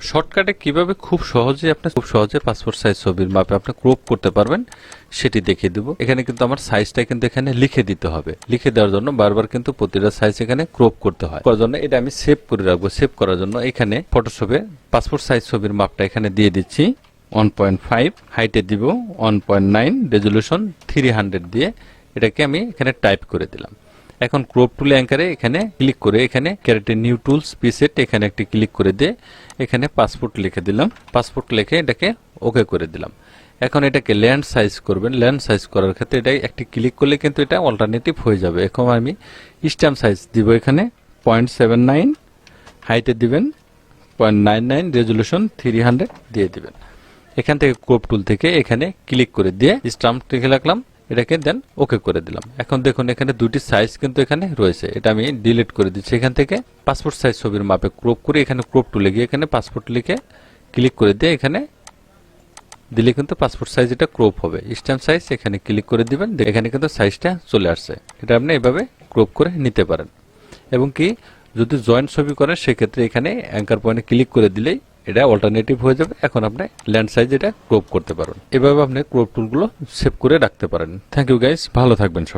শর্টকাটে কিভাবে খুব সহজে পাসপোর্ট সাইজ ছবির মাপে আপনি ক্রপ করতে পারবেন সেটি দেখিয়ে দেব। এখানে কিন্তু আমার সাইজটা কিন্তু এখানে লিখে দিতে হবে। লিখে দেওয়ার জন্য বারবার কিন্তু প্রতিটা সাইজ এখানে ক্রপ করতে হয়। করার জন্য এটা আমি সেভ করে রাখবো। সেভ করার জন্য এখানে ফটোশপে পাসপোর্ট সাইজ ছবির মাপটা এখানে দিয়ে দিচ্ছি 1.5, হাইটে দিব 1.9, রেজলিউশন 300 দিয়ে এটাকে আমি এখানে টাইপ করে দিলাম। এখন ক্রপ টুল অ্যাঙ্কারে এখানে ক্লিক করে এখানে ক্যারেক্টার নিউ টুলস প্রিসেট এখানে একটি ক্লিক করে দিয়ে এখানে পাসপোর্ট লিখে দিলাম। পাসপোর্ট লিখে এটাকে ওকে করে দিলাম। এখন এটাকে ল্যান্ড সাইজ করবেন। ল্যান্ড সাইজ করার ক্ষেত্রে এটা একটি ক্লিক করলে কিন্তু এটা অল্টারনেটিভ হয়ে যাবে। এখন আমি স্ট্যাম্প সাইজ দিব এখানে 0.79, হাইটে দিবেন 0.99, রেজলিউশন 300 দিয়ে দিবেন। এখান থেকে ক্রপ টুল থেকে এখানে ক্লিক করে দিয়ে স্ট্যাম্প লিখে রাখলাম, এটাকে দেন ওকে করে দিলাম। এখন দেখুন এখানে দুটি সাইজ কিন্তু এখানে রয়েছে, এটা আমি ডিলিট করে দিচ্ছি। এখান থেকে পাসপোর্ট সাইজ ছবির মাপে ক্রপ করে এখানে ক্রপ টুলে গিয়ে এখানে পাসপোর্ট লিখে ক্লিক করে দিয়ে এখানে দিলে কিন্তু পাসপোর্ট সাইজ এটা ক্রপ হবে। স্ট্যাম্প সাইজ এখানে ক্লিক করে দিবেন, এখানে কিন্তু সাইজটা চলে আসছে। এটা আপনি এভাবে ক্রপ করে নিতে পারেন। এবং কি যদি জয়েন্ট ছবি করেন সেক্ষেত্রে এখানে অ্যাঙ্কার পয়েন্টে ক্লিক করে দিলেই এটা অল্টারনেটিভ হয়ে যাবে। এখন আপনি ল্যান্ড সাইজ এটা ক্রপ করতে পারেন। এভাবে আপনি ক্রপ টুলগুলো সেভ করে রাখতে পারেন। থ্যাংক ইউ গাইস, ভালো থাকবেন সবাই।